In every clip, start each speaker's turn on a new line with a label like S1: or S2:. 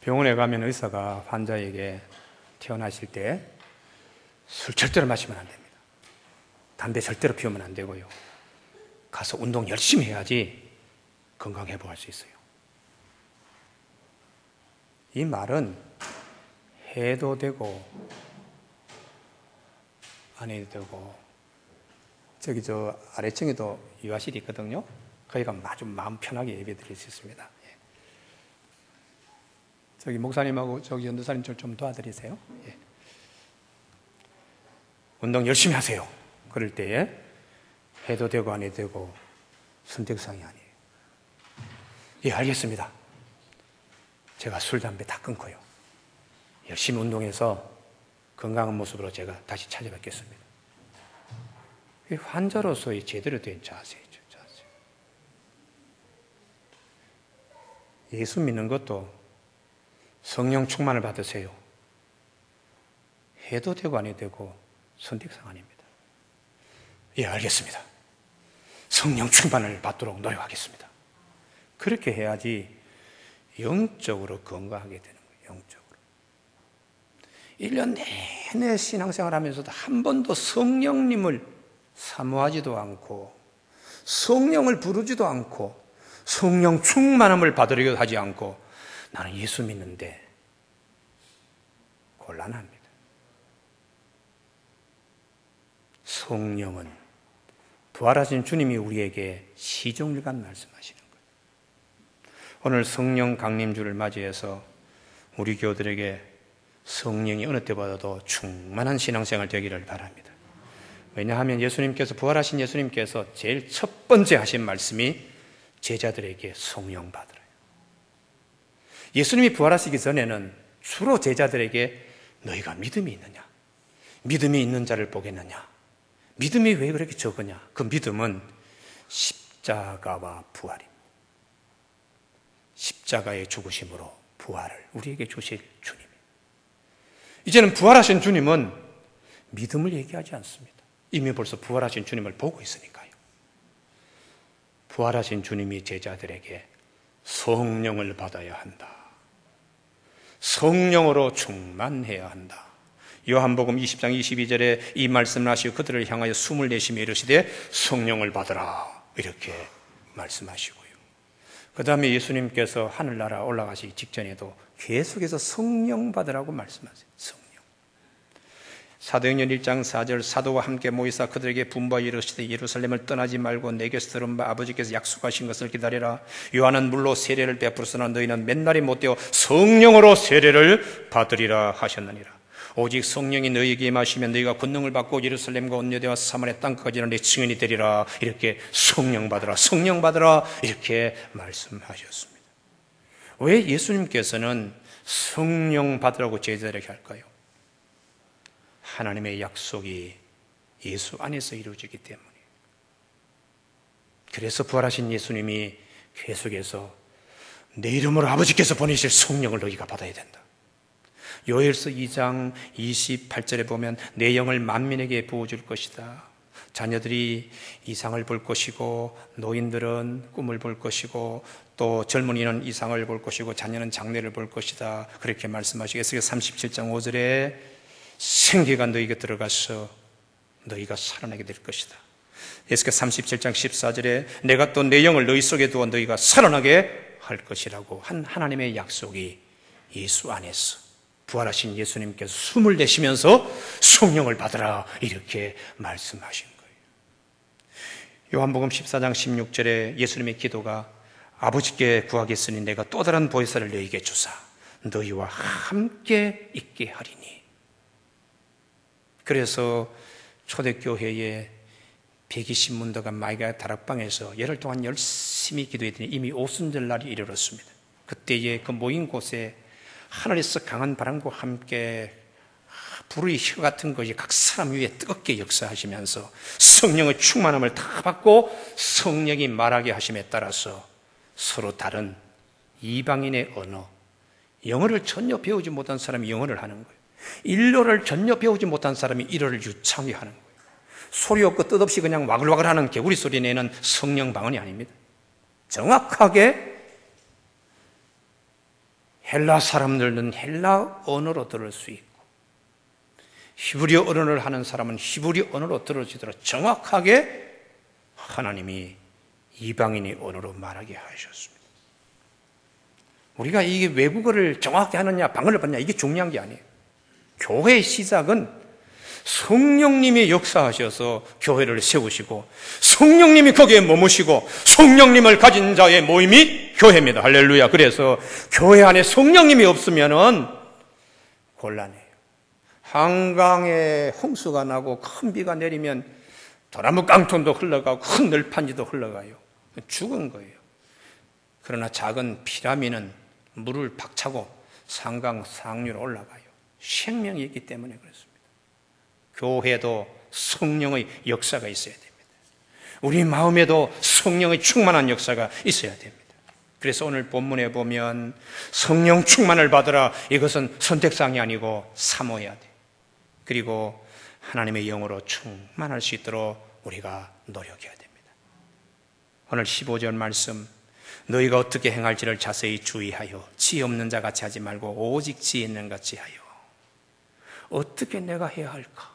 S1: 병원에 가면 의사가 환자에게 퇴원하실 때 술 절대로 마시면 안 됩니다. 담배 절대로 피우면 안 되고요. 가서 운동 열심히 해야지 건강 회복할 수 있어요. 이 말은 해도 되고 안 해도 되고, 저기 저 아래층에도 유아실이 있거든요. 거기 가면 아주 마음 편하게 예배 드릴 수 있습니다. 예. 저기 목사님하고 저기 전도사님 좀 도와드리세요. 예. 운동 열심히 하세요. 그럴 때에 해도 되고 안 해도 되고 선택사항이 아니에요. 예, 알겠습니다. 제가 술, 담배 다 끊고요. 열심히 운동해서 건강한 모습으로 제가 다시 찾아뵙겠습니다. 환자로서의 제대로 된 자세죠. 자세. 예수 믿는 것도 성령 충만을 받으세요. 해도 되고 안 해도 되고 선택사항입니다. 예, 알겠습니다. 성령 충만을 받도록 노력하겠습니다. 그렇게 해야지 영적으로 건강하게 되는 거예요. 영적으로. 1년 내내 신앙생활 하면서도 한 번도 성령님을 사모하지도 않고 성령을 부르지도 않고 성령 충만함을 받으려고 하지 않고 나는 예수 믿는데 곤란합니다. 성령은 부활하신 주님이 우리에게 시종일관 말씀하시는 거예요. 오늘 성령 강림주를 맞이해서 우리 교우들에게 성령이 어느 때보다도 충만한 신앙생활 되기를 바랍니다. 왜냐하면 예수님께서, 부활하신 예수님께서 제일 첫 번째 하신 말씀이 제자들에게 성령 받으라요. 예수님이 부활하시기 전에는 주로 제자들에게 너희가 믿음이 있느냐? 믿음이 있는 자를 보겠느냐? 믿음이 왜 그렇게 적으냐? 그 믿음은 십자가와 부활입니다. 십자가의 죽으심으로 부활을 우리에게 주실 주님이에요. 이제는 부활하신 주님은 믿음을 얘기하지 않습니다. 이미 벌써 부활하신 주님을 보고 있으니까요. 부활하신 주님이 제자들에게 성령을 받아야 한다. 성령으로 충만해야 한다. 요한복음 20장 22절에 이 말씀을 하시고 그들을 향하여 숨을 내쉬며 이르시되 성령을 받으라 이렇게 말씀하시고요. 그 다음에 예수님께서 하늘나라 올라가시기 직전에도 계속해서 성령 받으라고 말씀하세요. 성령. 사도행전 1장 4절 사도와 함께 모이사 그들에게 분부하여 이르시되 예루살렘을 떠나지 말고 내게서 들은 바 아버지께서 약속하신 것을 기다리라. 요한은 물로 세례를 베풀었으나 너희는 맨날이 못되어 성령으로 세례를 받으리라 하셨느니라. 오직 성령이 너희에게 임하시면 너희가 권능을 받고 예루살렘과 온 유대와 사마리아 땅까지는 내 증인이 되리라. 이렇게 성령 받으라, 성령 받으라 이렇게 말씀하셨습니다. 왜 예수님께서는 성령 받으라고 제자들에게 할까요? 하나님의 약속이 예수 안에서 이루어지기 때문이에요. 그래서 부활하신 예수님이 계속해서 내 이름으로 아버지께서 보내실 성령을 너희가 받아야 된다. 요엘서 2장 28절에 보면 내 영을 만민에게 부어줄 것이다. 자녀들이 이상을 볼 것이고 노인들은 꿈을 볼 것이고 또 젊은이는 이상을 볼 것이고 자녀는 장래를 볼 것이다. 그렇게 말씀하시고 에스겔 37장 5절에 생기가 너희에게 들어가서 너희가 살아나게 될 것이다. 에스겔 37장 14절에 내가 또 내 영을 너희 속에 두어 너희가 살아나게 할 것이라고 한 하나님의 약속이 예수 안에서 부활하신 예수님께서 숨을 내쉬면서 성령을 받으라 이렇게 말씀하신 거예요. 요한복음 14장 16절에 예수님의 기도가 아버지께 구하겠으니 내가 또 다른 보혜사를 너희에게 주사 너희와 함께 있게 하리니. 그래서 초대교회에 120문도가 마이가 다락방에서 열흘 동안 열심히 기도했더니 이미 오순절 날이 이르렀습니다. 그때에 그 모인 곳에 하늘에서 강한 바람과 함께 불의 혀 같은 것이 각 사람 위에 뜨겁게 역사하시면서 성령의 충만함을 다 받고 성령이 말하게 하심에 따라서 서로 다른 이방인의 언어, 영어를 전혀 배우지 못한 사람이 영어를 하는 거예요. 일어를 전혀 배우지 못한 사람이 일어를 유창히 하는 거예요. 소리 없고 뜻없이 그냥 와글와글 하는 개구리 소리 내는 성령 방언이 아닙니다. 정확하게 헬라 사람들은 헬라 언어로 들을 수 있고 히브리어 언어를 하는 사람은 히브리 언어로 들어지도록 정확하게 하나님이 이방인의 언어로 말하게 하셨습니다. 우리가 이게 외국어를 정확히 하느냐 방언을 받느냐 이게 중요한 게 아니에요. 교회의 시작은 성령님이 역사하셔서 교회를 세우시고 성령님이 거기에 머무시고 성령님을 가진 자의 모임이 교회입니다. 할렐루야. 그래서 교회 안에 성령님이 없으면은 곤란해요. 한강에 홍수가 나고 큰 비가 내리면 도나무 깡통도 흘러가고 큰 널판지도 흘러가요. 죽은 거예요. 그러나 작은 피라미는 물을 박차고 상강 상류로 올라가요. 생명이 있기 때문에 그렇습니다. 교회도 성령의 역사가 있어야 됩니다. 우리 마음에도 성령의 충만한 역사가 있어야 됩니다. 그래서 오늘 본문에 보면 성령 충만을 받으라, 이것은 선택사항이 아니고 사모해야 돼. 그리고 하나님의 영으로 충만할 수 있도록 우리가 노력해야 됩니다. 오늘 15절 말씀, 너희가 어떻게 행할지를 자세히 주의하여 지혜 없는 자 같이 하지 말고 오직 지혜 있는 같이 하여. 어떻게 내가 해야 할까?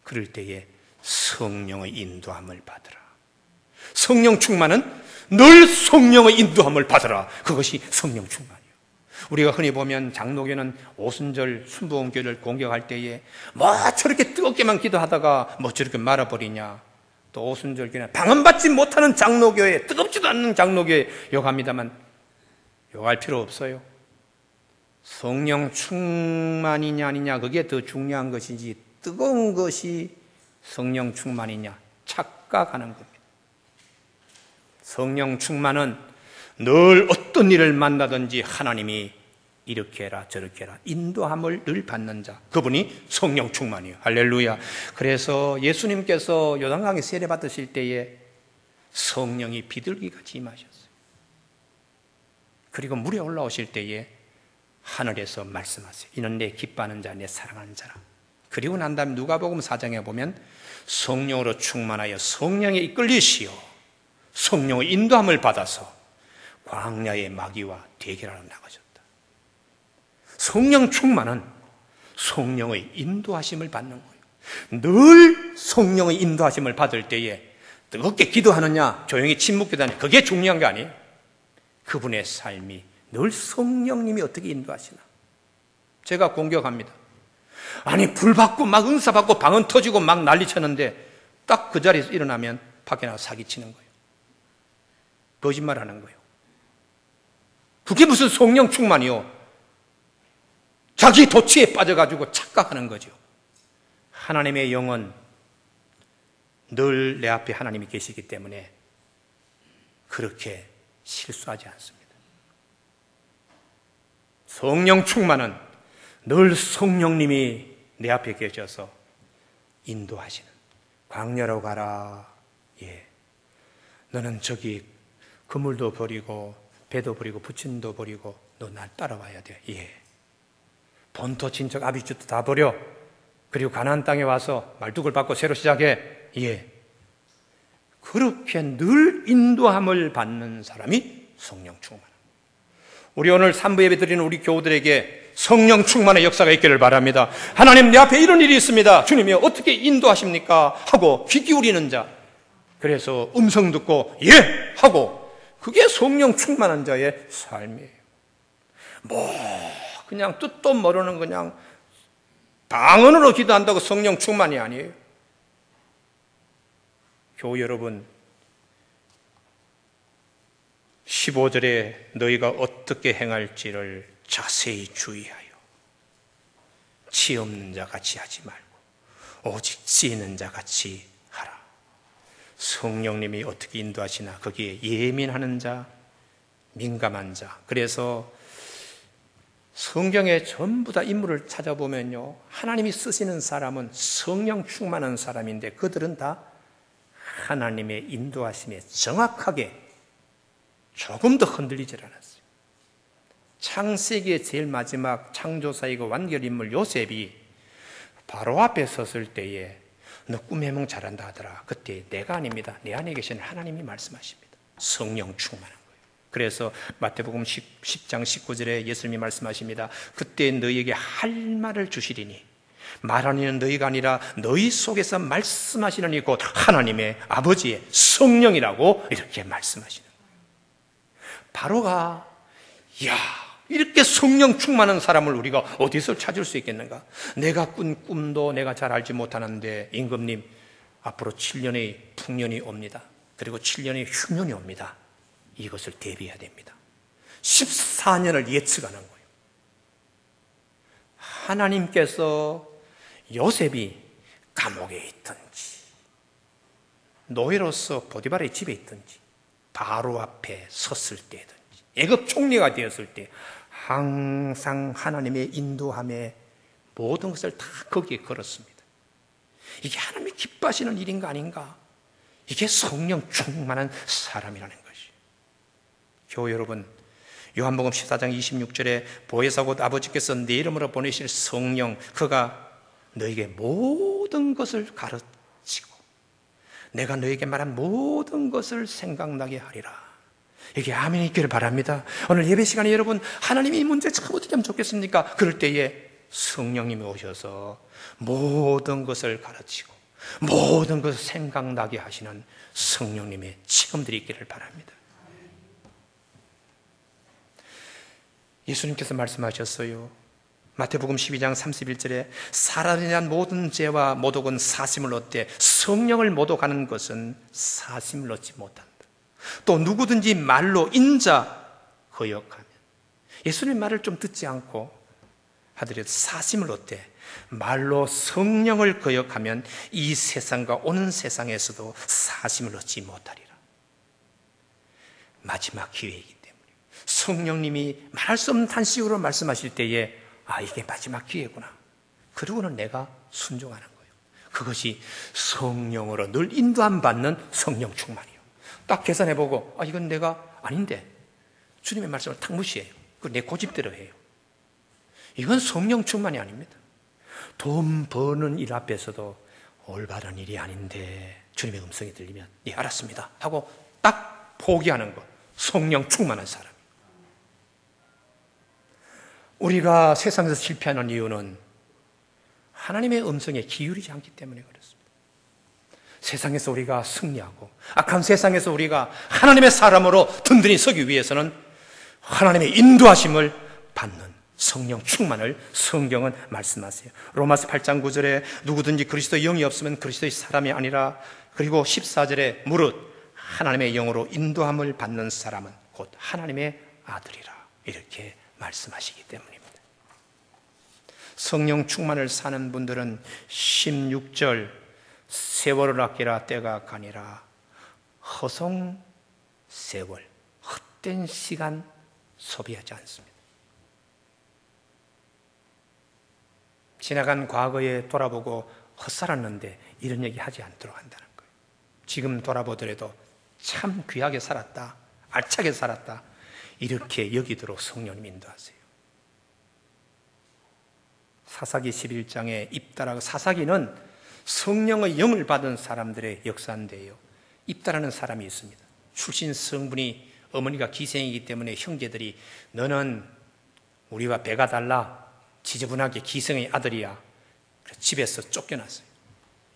S1: 그럴 때에 성령의 인도함을 받으라. 성령 충만은 늘 성령의 인도함을 받으라. 그것이 성령 충만이에요. 우리가 흔히 보면 장로교는 오순절 순복음교를 공격할 때에 뭐 저렇게 뜨겁게만 기도하다가 뭐 저렇게 말아버리냐. 또 오순절교는 방언받지 못하는 장로교회, 뜨겁지도 않는 장로교회 욕합니다만 욕할 필요 없어요. 성령 충만이냐 아니냐 그게 더 중요한 것이지 뜨거운 것이 성령 충만이냐 착각하는 겁니다. 성령 충만은 늘 어떤 일을 만나든지 하나님이 이렇게 해라 저렇게 해라 인도함을 늘 받는 자, 그분이 성령 충만이에요. 할렐루야. 그래서 예수님께서 요단강에 세례 받으실 때에 성령이 비둘기같이 임하셨어요. 그리고 물에 올라오실 때에 하늘에서 말씀하세요. 이는 내 기뻐하는 자, 내 사랑하는 자라. 그리고 난 다음에 누가복음 4장에 보면 성령으로 충만하여 성령에 이끌리시어 성령의 인도함을 받아서 광야의 마귀와 대결하러 나가셨다. 성령 충만은 성령의 인도하심을 받는 거예요. 늘 성령의 인도하심을 받을 때에 뜨겁게 기도하느냐 조용히 침묵 기도하느냐 그게 중요한 게 아니에요. 그분의 삶이 늘 성령님이 어떻게 인도하시나. 제가 공격합니다. 아니 불 받고 막 은사 받고 방언 터지고 막 난리 쳤는데 딱 그 자리에서 일어나면 밖에 나가 사기치는 거예요. 거짓말하는 거예요. 그게 무슨 성령 충만이요. 자기 도취에 빠져가지고 착각하는 거죠. 하나님의 영은 늘 내 앞에 하나님이 계시기 때문에 그렇게 실수하지 않습니다. 성령 충만은 늘 성령님이 내 앞에 계셔서 인도하시는. 광야로 가라. 예. 너는 저기 그물도 버리고 배도 버리고 부친도 버리고 너 날 따라와야 돼. 예. 본토 친척 아비주도 다 버려. 그리고 가나안 땅에 와서 말뚝을 받고 새로 시작해. 예. 그렇게 늘 인도함을 받는 사람이 성령 충만. 우리 오늘 3부 예배 드리는 우리 교우들에게 성령 충만의 역사가 있기를 바랍니다. 하나님 내 앞에 이런 일이 있습니다. 주님이 어떻게 인도하십니까? 하고 귀 기울이는 자. 그래서 음성 듣고 예! 하고 그게 성령 충만한 자의 삶이에요. 뭐 그냥 뜻도 모르는 그냥 방언으로 기도한다고 성령 충만이 아니에요. 교우 여러분 15절에 너희가 어떻게 행할지를 자세히 주의하여 치 없는 자 같이 하지 말고 오직 치 있는 자 같이 하라. 성령님이 어떻게 인도하시나 거기에 예민하는 자, 민감한 자. 그래서 성경에 전부 다 인물을 찾아보면요 하나님이 쓰시는 사람은 성령 충만한 사람인데 그들은 다 하나님의 인도하심에 정확하게 조금 더 흔들리질 않았어요. 창세기의 제일 마지막 창조사이고 완결인물 요셉이 바로 앞에 섰을 때에 너 꿈 해몽 잘한다 하더라. 그때 내가 아닙니다. 내 안에 계신 하나님이 말씀하십니다. 성령 충만한 거예요. 그래서 마태복음 10장 19절에 예수님이 말씀하십니다. 그때 너희에게 할 말을 주시리니 말하는 너희가 아니라 너희 속에서 말씀하시는 이 곧 하나님의 아버지의 성령이라고 이렇게 말씀하시는 거예요. 바로가 이렇게 성령 충만한 사람을 우리가 어디서 찾을 수 있겠는가? 내가 꾼 꿈도 내가 잘 알지 못하는데 임금님 앞으로 7년의 풍년이 옵니다. 그리고 7년의 흉년이 옵니다. 이것을 대비해야 됩니다. 14년을 예측하는 거예요. 하나님께서 요셉이 감옥에 있든지 노예로서 보디발의 집에 있든지 바로 앞에 섰을 때든지 애굽 총리가 되었을 때 항상 하나님의 인도함에 모든 것을 다 거기에 걸었습니다. 이게 하나님이 기뻐하시는 일인가 아닌가? 이게 성령 충만한 사람이라는 것이에요. 교회 여러분, 요한복음 14장 26절에 보혜사 곧 아버지께서 내 이름으로 보내실 성령, 그가 너에게 모든 것을 가르치고 내가 너에게 말한 모든 것을 생각나게 하리라. 여기 아멘이 있기를 바랍니다. 오늘 예배 시간에 여러분, 하나님이 이 문제 참 어떻게 하면 좋겠습니까? 그럴 때에 성령님이 오셔서 모든 것을 가르치고 모든 것을 생각나게 하시는 성령님의 체험들이 있기를 바랍니다. 예수님께서 말씀하셨어요. 마태복음 12장 31절에 사람에 대한 모든 죄와 모독은 사심을 얻되 성령을 모독하는 것은 사심을 얻지 못한다. 또 누구든지 말로 인자 거역하면, 예수님 말을 좀 듣지 않고 하더라도 사심을 얻되 말로 성령을 거역하면 이 세상과 오는 세상에서도 사심을 얻지 못하리라. 마지막 기회이기 때문에 성령님이 말할 수 없는 탄식으로 말씀하실 때에 이게 마지막 기회구나. 그러고는 내가 순종하는 거예요. 그것이 성령으로 늘 인도함 받는 성령 충만이에요. 딱 계산해보고 이건 내가 아닌데 주님의 말씀을 탁 무시해요. 그 내 고집대로 해요. 이건 성령 충만이 아닙니다. 돈 버는 일 앞에서도 올바른 일이 아닌데 주님의 음성이 들리면 알았습니다 하고 딱 포기하는 것, 성령 충만한 사람. 우리가 세상에서 실패하는 이유는 하나님의 음성에 기울이지 않기 때문에 그렇습니다. 세상에서 우리가 승리하고 악한 세상에서 우리가 하나님의 사람으로 든든히 서기 위해서는 하나님의 인도하심을 받는 성령 충만을 성경은 말씀하세요. 로마서 8장 9절에 누구든지 그리스도의 영이 없으면 그리스도의 사람이 아니라, 그리고 14절에 무릇 하나님의 영으로 인도함을 받는 사람은 곧 하나님의 아들이라, 이렇게 말씀하시기 때문입니다. 성령 충만을 사는 분들은 16절 세월을 아끼라 때가 가니라, 허송 세월, 헛된 시간 소비하지 않습니다. 지나간 과거에 돌아보고 헛살았는데 이런 얘기 하지 않도록 한다는 거예요. 지금 돌아보더라도 참 귀하게 살았다, 알차게 살았다, 이렇게 여기도록 성령님 인도하세요. 사사기 11장에 입다라고, 사사기는 성령의 영을 받은 사람들의 역사인데요, 입다라는 사람이 있습니다. 출신 성분이 어머니가 기생이기 때문에 형제들이 너는 우리와 배가 달라, 지저분하게 기생의 아들이야, 집에서 쫓겨났어요.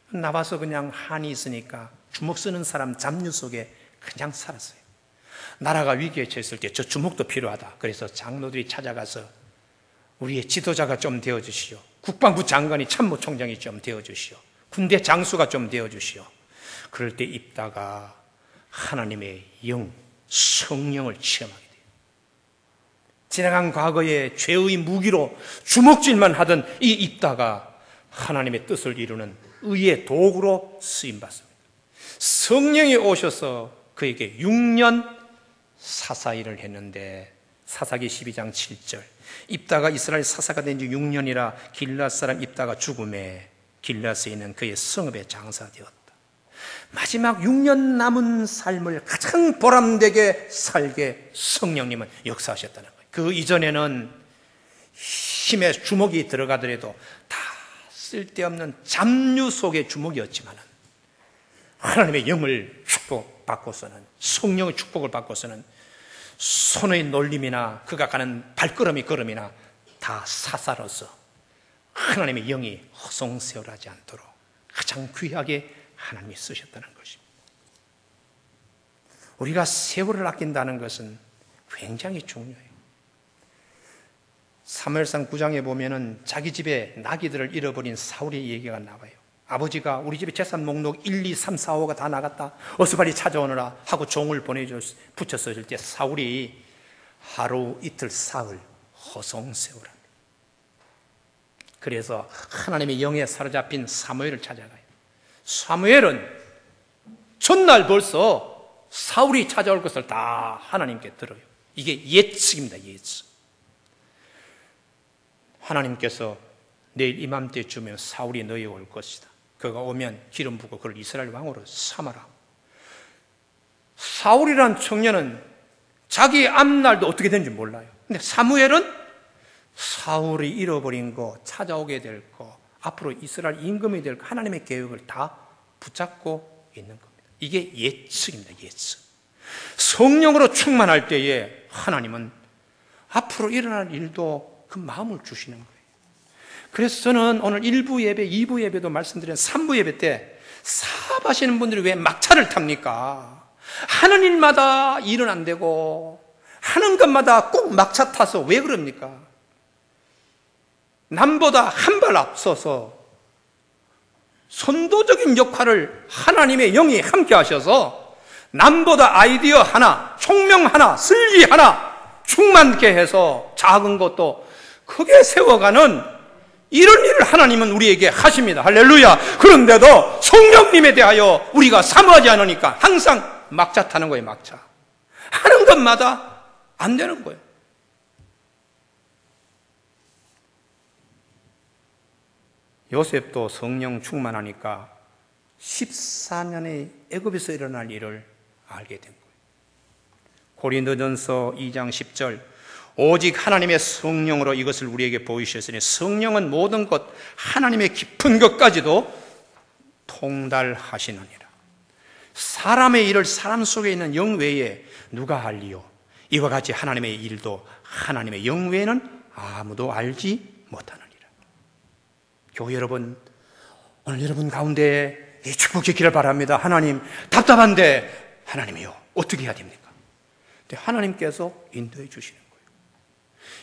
S1: 나와서 그냥 한이 있으니까 주먹 쓰는 사람 잡류 속에 그냥 살았어요. 나라가 위기에 처했을 때 저 주먹도 필요하다. 그래서 장로들이 찾아가서 우리의 지도자가 좀 되어주시오, 국방부 장관이 참모총장이 좀 되어주시오, 군대 장수가 좀 되어주시오. 그럴 때 입다가 하나님의 영, 성령을 체험하게 돼요. 지나간 과거의 죄의 무기로 주먹질만 하던 이 입다가 하나님의 뜻을 이루는 의의 도구로 쓰임받습니다. 성령이 오셔서 그에게 6년 사사일을 했는데, 사사기 12장 7절 입다가 이스라엘 사사가 된 지 6년이라 길앗 사람 입다가 죽음에 길앗에 있는 그의 성읍에 장사되었다. 마지막 6년 남은 삶을 가장 보람되게 살게 성령님은 역사하셨다는 거예요. 그 이전에는 힘의 주먹이 들어가더라도 다 쓸데없는 잡류 속의 주먹이었지만 하나님의 영을 축복받고서는, 성령의 축복을 받고서는 손의 놀림이나 그가 가는 발걸음이 걸음이나 다 사사로서 하나님의 영이 허송세월하지 않도록 가장 귀하게 하나님이 쓰셨다는 것입니다. 우리가 세월을 아낀다는 것은 굉장히 중요해요. 사무엘상 9장에 보면은 자기 집에 나귀들을 잃어버린 사울의 얘기가 나와요. 아버지가 우리 집에 재산 목록 1, 2, 3, 4, 5가 다 나갔다. 어서 빨리 찾아오너라 하고 종을 붙였을 때 사울이 하루 이틀 사흘 허송세월합니다. 그래서 하나님의 영에 사로잡힌 사무엘을 찾아가요. 사무엘은 전날 벌써 사울이 찾아올 것을 다 하나님께 들어요. 이게 예측입니다. 예측. 하나님께서 내일 이맘때쯤에 사울이 너희에 올 것이다. 그가 오면 기름 부고 그를 이스라엘 왕으로 삼아라. 사울이란 청년은 자기 앞날도 어떻게 되는지 몰라요. 근데 사무엘은 사울이 잃어버린 거, 찾아오게 될 거, 앞으로 이스라엘 임금이 될 거, 하나님의 계획을 다 붙잡고 있는 겁니다. 이게 예측입니다. 예측. 성령으로 충만할 때에 하나님은 앞으로 일어날 일도 그 마음을 주시는 거예요. 그래서 저는 오늘 1부 예배, 2부 예배도 말씀드린 3부 예배 때 사업하시는 분들이 왜 막차를 탑니까? 하는 일마다 일은 안 되고 하는 것마다 꼭 막차 타서 왜 그럽니까? 남보다 한 발 앞서서 선도적인 역할을 하나님의 영이 함께 하셔서 남보다 아이디어 하나, 총명 하나, 슬기 하나 충만케 해서 작은 것도 크게 세워가는 이런 일을 하나님은 우리에게 하십니다. 할렐루야. 그런데도 성령님에 대하여 우리가 사모하지 않으니까 항상 막차 타는 거예요. 막차. 하는 것마다 안 되는 거예요. 요셉도 성령 충만하니까 14년의 애굽에서 일어날 일을 알게 된 거예요. 고린도전서 2장 10절 오직 하나님의 성령으로 이것을 우리에게 보이셨으니 성령은 모든 것 하나님의 깊은 것까지도 통달하시느니라. 사람의 일을 사람 속에 있는 영 외에 누가 알리요? 이와 같이 하나님의 일도 하나님의 영 외에는 아무도 알지 못하느니라. 교회 여러분, 오늘 여러분 가운데 이 축복지기를 바랍니다. 하나님, 답답한데 하나님이요, 어떻게 해야 됩니까? 근데 하나님께서 인도해 주시는 거예요.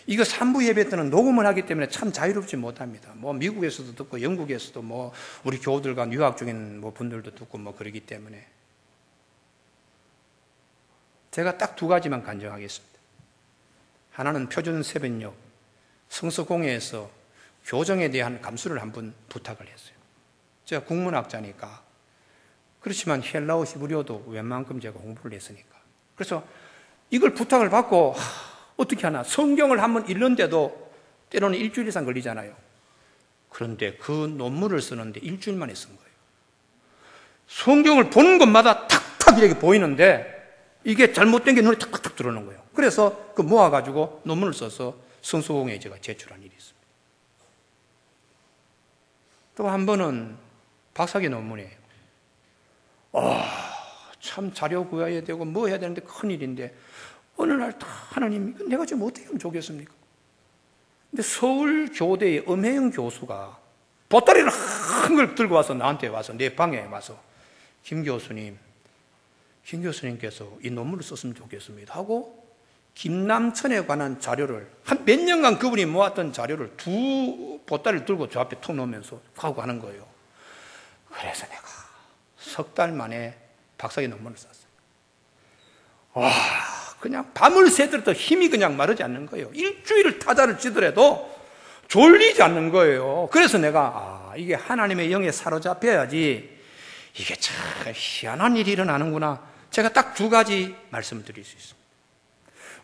S1: 이거 3부 예배 때는 녹음을 하기 때문에 참 자유롭지 못합니다. 뭐 미국에서도 듣고 영국에서도 뭐 우리 교우들과 유학 중인 뭐 분들도 듣고 뭐 그러기 때문에 제가 딱 두 가지만 간증하겠습니다. 하나는 표준 새벽녘 성서공회에서 교정에 대한 감수를 한번 부탁을 했어요. 제가 국문학자니까 그렇지만 헬라어 히브리어도 웬만큼 제가 공부를 했으니까 그래서 이걸 부탁을 받고 어떻게 하나 성경을 한번 읽는데도 때로는 일주일 이상 걸리잖아요. 그런데 그 논문을 쓰는데 일주일 만에 쓴 거예요. 성경을 보는 것마다 탁탁 이렇게 보이는데 이게 잘못된 게 눈에 탁탁탁 들어오는 거예요. 그래서 그 모아가지고 논문을 써서 성서공회에 제가 제출한 일이 있습니다. 또 한 번은 박사학위 논문이에요. 참 자료 구해야 되고 뭐 해야 되는데 큰일인데 어느 날 다 하나님 내가 지금 어떻게 하면 좋겠습니까? 근데 서울교대의 엄혜영 교수가 보따리를 한 걸 들고 와서 나한테 와서 내 방에 와서 김 교수님께서 이 논문을 썼으면 좋겠습니다 하고 김남천에 관한 자료를 한 몇 년간 그분이 모았던 자료를 두 보따리를 들고 저 앞에 툭 놓으면서 가고 가는 거예요. 그래서 내가 석 달 만에 박사학위 논문을 썼어요. 와, 그냥 밤을 새더라도 힘이 그냥 마르지 않는 거예요. 일주일을 타자를 치더라도 졸리지 않는 거예요. 그래서 내가 이게 하나님의 영에 사로잡혀야지 이게 참 희한한 일이 일어나는구나. 제가 딱 두 가지 말씀을 드릴 수 있습니다.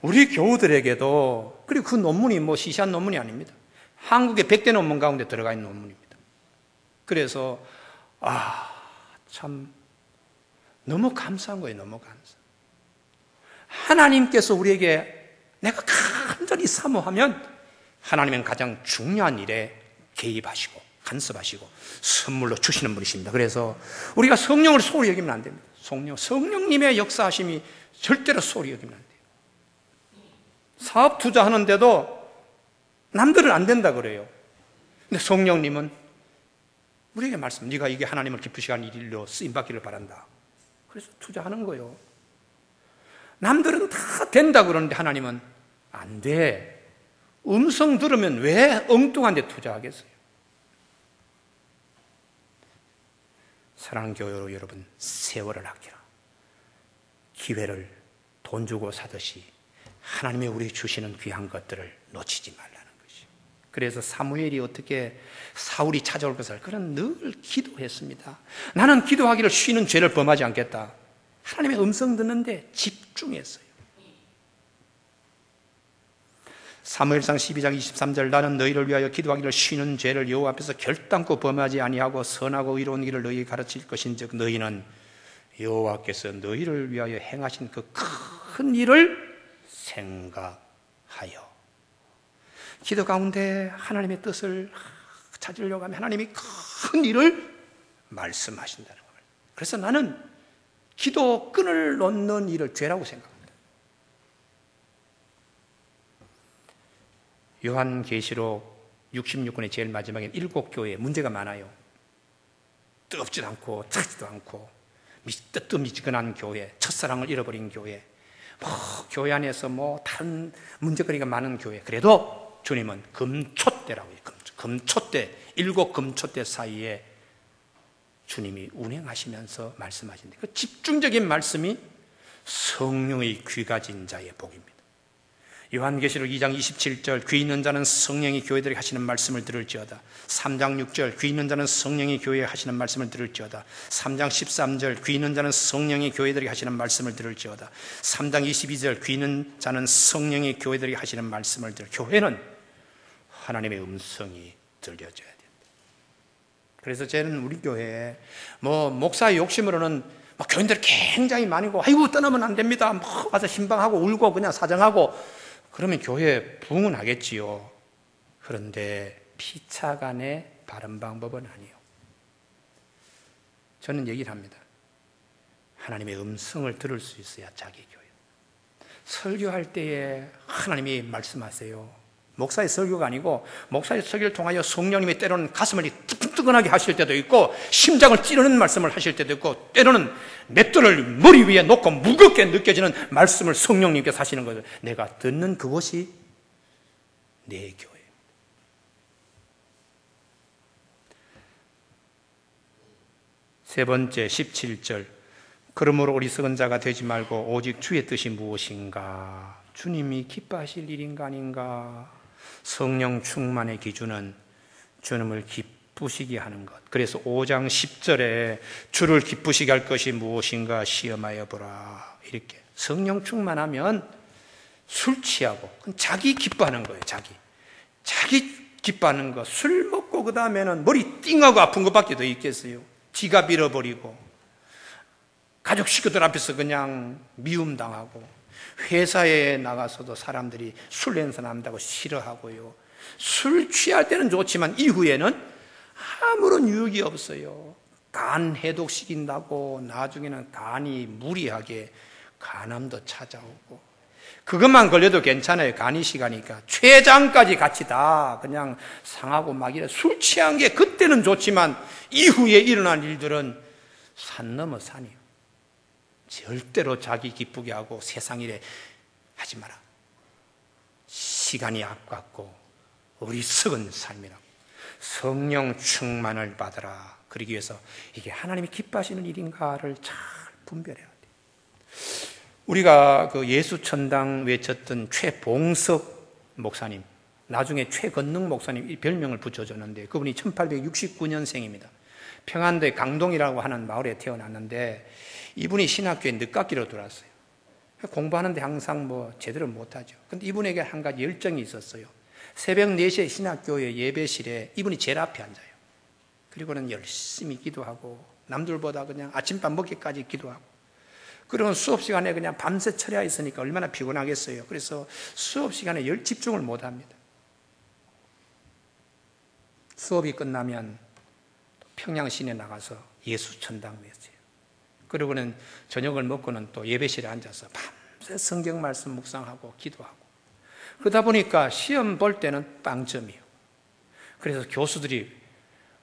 S1: 우리 교우들에게도 그리고 그 논문이 뭐 시시한 논문이 아닙니다. 한국의 100대 논문 가운데 들어가 있는 논문입니다. 그래서 참 너무 감사한 거예요. 너무 감사. 하나님께서 우리에게 내가 간절히 사모하면 하나님은 가장 중요한 일에 개입하시고 간섭하시고 선물로 주시는 분이십니다. 그래서 우리가 성령을 소홀히 여기면 안 됩니다. 성령님의 역사하심이 절대로 소홀히 여기면 안 돼요. 사업 투자하는데도 남들은 안 된다 그래요. 근데 성령님은 우리에게 말씀, 네가 이게 하나님을 기쁘시게 하는 일로 쓰임받기를 바란다. 그래서 투자하는 거예요. 남들은 다 된다 그러는데 하나님은 안 돼. 음성 들으면 왜 엉뚱한 데 투자하겠어요? 사랑하는 교회로 여러분, 세월을 아끼라. 기회를 돈 주고 사듯이 하나님이 우리에게 주시는 귀한 것들을 놓치지 말라는 것이요. 그래서 사무엘이 어떻게 사울이 찾아올 것을 그는 늘 기도했습니다. 나는 기도하기를 쉬는 죄를 범하지 않겠다. 하나님의 음성 듣는데 집중했어요. 사무엘상 12장 23절 나는 너희를 위하여 기도하기를 쉬는 죄를 여호와 앞에서 결단코 범하지 아니하고 선하고 의로운 길을 너희에게 가르칠 것인즉 너희는 여호와께서 너희를 위하여 행하신 그 큰 일을 생각하여. 기도 가운데 하나님의 뜻을 찾으려고 하면 하나님이 큰 일을 말씀하신다는 거예요. 그래서 나는 기도 끈을 놓는 일을 죄라고 생각합니다. 요한계시록 66권의 제일 마지막에 7교회에 문제가 많아요. 뜨겁지도 않고 차지도 않고 뜨뜻미지근한 교회, 첫사랑을 잃어버린 교회, 교회 안에서 다른 문제거리가 많은 교회. 그래도 주님은 금초대라고 해요. 금초대, 7 금초대 사이에 주님이 운행하시면서 말씀하신데 그 집중적인 말씀이 성령의 귀 가진 자의 복입니다. 요한계시록 2장 27절 귀 있는 자는 성령이 교회들에게 하시는 말씀을 들을지어다. 3장 6절 귀 있는 자는 성령이 교회에 하시는 말씀을 들을지어다. 3장 13절 귀 있는 자는 성령이 교회들에게 하시는 말씀을 들을지어다. 3장 22절 귀 있는 자는 성령이 교회들에게 하시는 말씀을 교회는 하나님의 음성이 들려져야 된다. 그래서 저는 우리 교회에 목사의 욕심으로는 교인들이 굉장히 많이고 아이고 떠나면 안 됩니다. 와서 신방하고 울고 그냥 사정하고 그러면 교회 부흥은 하겠지요. 그런데 피차간의 바른 방법은 아니에요. 저는 얘기를 합니다. 하나님의 음성을 들을 수 있어야 자기 교회. 설교할 때에 하나님이 말씀하세요. 목사의 설교가 아니고 목사의 설교를 통하여 성령님이 때로는 가슴을 뜨끈뜨끈하게 하실 때도 있고 심장을 찌르는 말씀을 하실 때도 있고 때로는 맷돌을 머리 위에 놓고 무겁게 느껴지는 말씀을 성령님께서 하시는 거죠. 내가 듣는 그것이 내 교회. 세 번째 17절 그러므로 어리석은 자가 되지 말고 오직 주의 뜻이 무엇인가 주님이 기뻐하실 일인가 아닌가. 성령 충만의 기준은 주님을 기쁘시게 하는 것. 그래서 5장 10절에 주를 기쁘시게 할 것이 무엇인가 시험하여 보라. 이렇게 성령 충만하면 술 취하고 자기 기뻐하는 거예요. 자기 기뻐하는 거. 술 먹고 그 다음에는 머리 띵하고 아픈 것밖에 더 있겠어요. 지갑 잃어버리고 가족 식구들 앞에서 그냥 미움당하고 회사에 나가서도 사람들이 술 냄새 난다고 싫어하고요. 술 취할 때는 좋지만 이후에는 아무런 유익이 없어요. 간 해독시킨다고 나중에는 간이 무리하게 간암도 찾아오고 그것만 걸려도 괜찮아요. 간이 시가니까 췌장까지 같이 다 그냥 상하고 막 이래. 술 취한 게 그때는 좋지만 이후에 일어난 일들은 산 넘어 산이에요. 절대로 자기 기쁘게 하고 세상 일에 하지 마라. 시간이 아깝고 어리석은 삶이라고. 성령 충만을 받으라. 그러기 위해서 이게 하나님이 기뻐하시는 일인가를 잘 분별해야 돼요. 우리가 그 예수천당 외쳤던 최봉석 목사님, 나중에 최건능 목사님 이 별명을 붙여줬는데 그분이 1869년생입니다. 평안도의 강동이라고 하는 마을에 태어났는데 이분이 신학교에 늦깎이로 들어왔어요. 공부하는데 항상 제대로 못하죠. 근데 이분에게 한 가지 열정이 있었어요. 새벽 4시에 신학교의 예배실에 이분이 제일 앞에 앉아요. 그리고는 열심히 기도하고 남들보다 그냥 아침밥 먹기까지 기도하고 그러면 수업 시간에 그냥 밤새 철야 있으니까 얼마나 피곤하겠어요. 그래서 수업 시간에 집중을 못합니다. 수업이 끝나면 평양 시내 나가서 예수천당 외쳐요. 그리고는 저녁을 먹고는 또 예배실에 앉아서 밤새 성경 말씀 묵상하고 기도하고 그러다 보니까 시험 볼 때는 빵점이요. 그래서 교수들이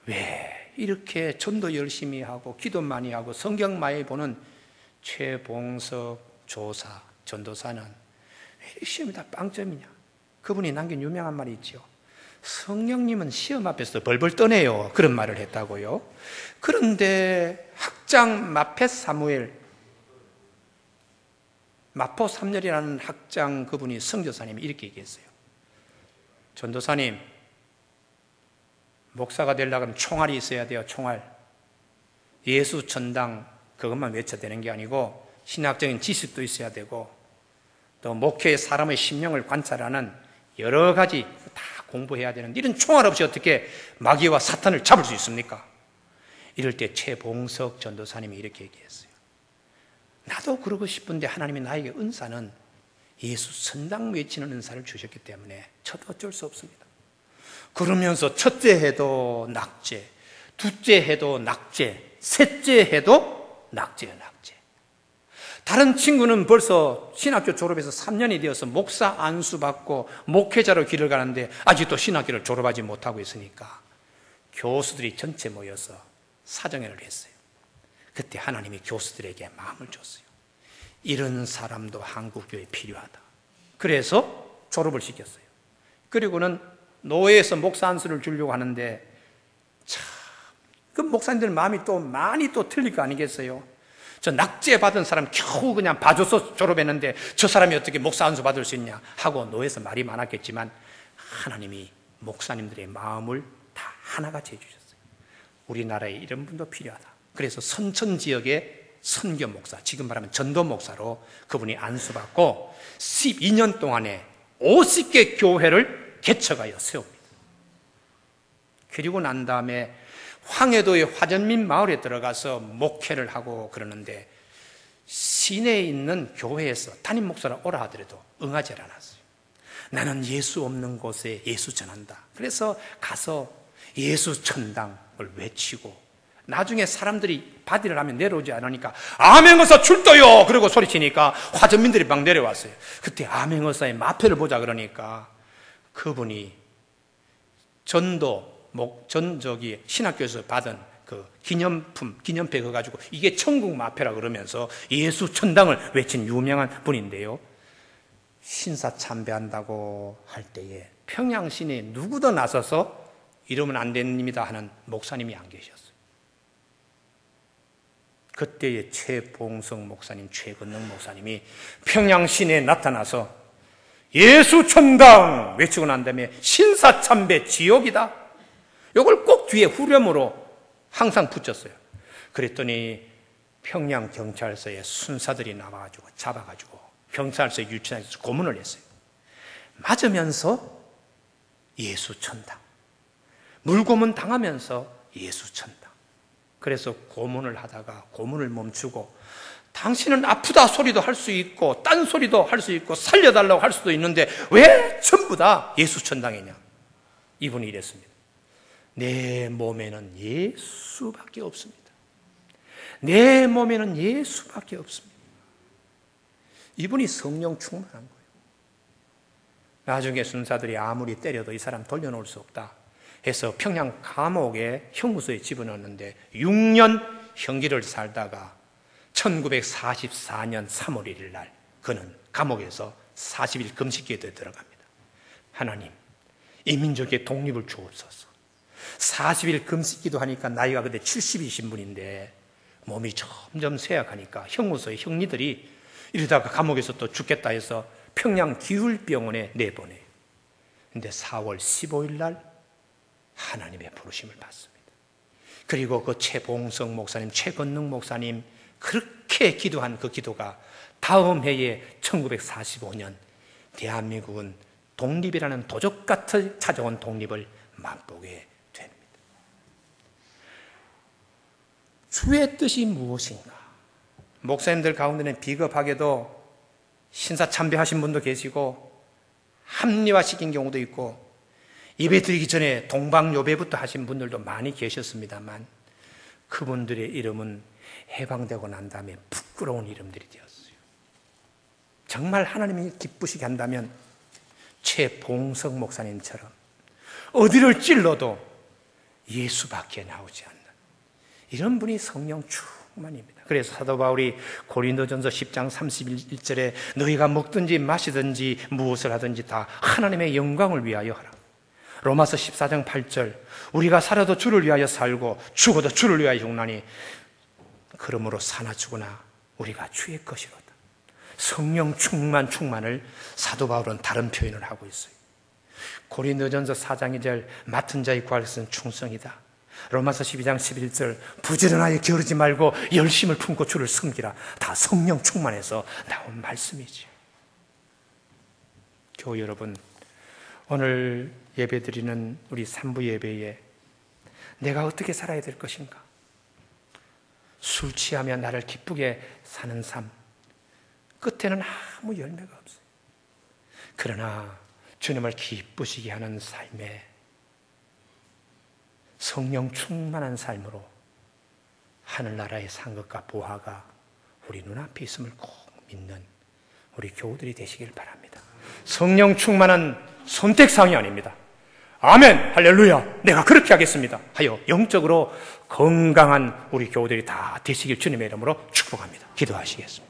S1: 왜 이렇게 전도 열심히 하고 기도 많이 하고 성경 많이 보는 최봉석 조사, 전도사는 왜 이렇게 시험이 다 빵점이냐? 그분이 남긴 유명한 말이 있죠. 성령님은 시험 앞에서 벌벌 떠네요. 그런 말을 했다고요. 그런데 학장 마펫 사무엘, 마포 3렬이라는 학장 그분이 성교사님이 이렇게 얘기했어요. 전도사님, 목사가 되려면 총알이 있어야 돼요. 총알. 예수 전당 그것만 외쳐야 되는 게 아니고 신학적인 지식도 있어야 되고 또 목회의 사람의 심령을 관찰하는 여러 가지 다 공부해야 되는데 이런 총알 없이 어떻게 마귀와 사탄을 잡을 수 있습니까? 이럴 때 최봉석 전도사님이 이렇게 얘기했어요. 나도 그러고 싶은데 하나님이 나에게 은사는 예수 선당 외치는 은사를 주셨기 때문에 저도 어쩔 수 없습니다. 그러면서 첫째 해도 낙제, 둘째 해도 낙제, 셋째 해도 낙제예요, 낙제. 다른 친구는 벌써 신학교 졸업해서 3년이 되어서 목사 안수 받고 목회자로 길을 가는데 아직도 신학교를 졸업하지 못하고 있으니까 교수들이 전체 모여서 사정회를 했어요. 그때 하나님이 교수들에게 마음을 줬어요. 이런 사람도 한국교회에 필요하다. 그래서 졸업을 시켰어요. 그리고는 노예에서 목사 안수를 주려고 하는데 참, 그 목사님들 마음이 또 많이 또 틀릴 거 아니겠어요? 저 낙제 받은 사람 겨우 그냥 봐줘서 졸업했는데 저 사람이 어떻게 목사 안수 받을 수 있냐 하고 노예에서 말이 많았겠지만 하나님이 목사님들의 마음을 다 하나같이 해주셨어요. 우리나라에 이런 분도 필요하다. 그래서 선천 지역의 선교 목사, 지금 말하면 전도 목사로 그분이 안수받고 12년 동안에 50개 교회를 개척하여 세웁니다. 그리고 난 다음에 황해도의 화전민 마을에 들어가서 목회를 하고 그러는데 시내에 있는 교회에서 담임 목사라 오라 하더라도 응하지 않았어요. 나는 예수 없는 곳에 예수 전한다. 그래서 가서 예수 천당을 외치고 나중에 사람들이 바디를 하면 내려오지 않으니까 아멘거사 출도요! 그러고 소리치니까 화전민들이 막 내려왔어요. 그때 아멘거사의 마패를 보자 그러니까 그분이 신학교에서 받은 그 기념품, 기념패 그거 가지고 이게 천국 마패라 그러면서 예수 천당을 외친 유명한 분인데요. 신사 참배한다고 할 때에 평양시내에 누구도 나서서 이러면 안 됩니다 하는 목사님이 안 계셨어요. 그때의 최봉성 목사님, 최건능 목사님이 평양시내에 나타나서 예수 천당 외치고 난 다음에 신사참배 지옥이다. 이걸 꼭 뒤에 후렴으로 항상 붙였어요. 그랬더니 평양 경찰서에 순사들이 나와가지고 잡아가지고 경찰서 유치장에서 고문을 했어요. 맞으면서 예수 천당, 물고문 당하면서 예수 천당. 그래서 고문을 하다가 고문을 멈추고 당신은 아프다 소리도 할 수 있고 딴 소리도 할 수 있고 살려달라고 할 수도 있는데 왜 전부 다 예수 천당이냐? 이분이 이랬습니다. 내 몸에는 예수밖에 없습니다. 내 몸에는 예수밖에 없습니다. 이분이 성령 충만한 거예요. 나중에 순사들이 아무리 때려도 이 사람 돌려놓을 수 없다 해서 평양 감옥에 형무소에 집어넣었는데 6년 형기를 살다가 1944년 3월 1일 날 그는 감옥에서 40일 금식기도에 들어갑니다. 하나님, 이 민족의 독립을 주옵소서. 40일 금식기도 하니까 나이가 그때 70이신 분인데 몸이 점점 쇠약하니까 형무소의 형리들이 이러다가 감옥에서 또 죽겠다 해서 평양 기울병원에 내보내요. 근데 4월 15일 날 하나님의 부르심을 받습니다. 그리고 그 최봉성 목사님, 최건능 목사님 그렇게 기도한 그 기도가 다음 해에 1945년 대한민국은 독립이라는 도적같이 찾아온 독립을 맛보게 됩니다. 주의 뜻이 무엇인가? 목사님들 가운데는 비겁하게도 신사참배하신 분도 계시고 합리화시킨 경우도 있고 예배 드리기 전에 동방요배부터 하신 분들도 많이 계셨습니다만 그분들의 이름은 해방되고 난 다음에 부끄러운 이름들이 되었어요. 정말 하나님이 기쁘시게 한다면 최봉석 목사님처럼 어디를 찔러도 예수밖에 나오지 않는 이런 분이 성령 충만입니다. 그래서 사도 바울이 고린도전서 10장 31절에 너희가 먹든지 마시든지 무엇을 하든지 다 하나님의 영광을 위하여 하라. 로마서 14장 8절 우리가 살아도 주를 위하여 살고 죽어도 주를 위하여 죽나니 그러므로 사나 죽으나 우리가 주의 것이로다. 성령 충만을 사도 바울은 다른 표현을 하고 있어요. 고린도전서 4장 2절 맡은 자의 구할 것은 충성이다. 로마서 12장 11절 부지런하여 게으르지 말고 열심을 품고 주를 섬기라. 다 성령 충만해서 나온 말씀이죠. 교우 여러분, 오늘 예배드리는 우리 3부 예배에 내가 어떻게 살아야 될 것인가? 술 취하며 나를 기쁘게 사는 삶, 끝에는 아무 열매가 없어요. 그러나 주님을 기쁘시게 하는 삶에 성령 충만한 삶으로 하늘나라의 상급과 보화가 우리 눈앞에 있음을 꼭 믿는 우리 교우들이 되시길 바랍니다. 성령 충만한 선택사항이 아닙니다. 아멘, 할렐루야, 내가 그렇게 하겠습니다 하여 영적으로 건강한 우리 교우들이 다 되시길 주님의 이름으로 축복합니다. 기도하시겠습니다.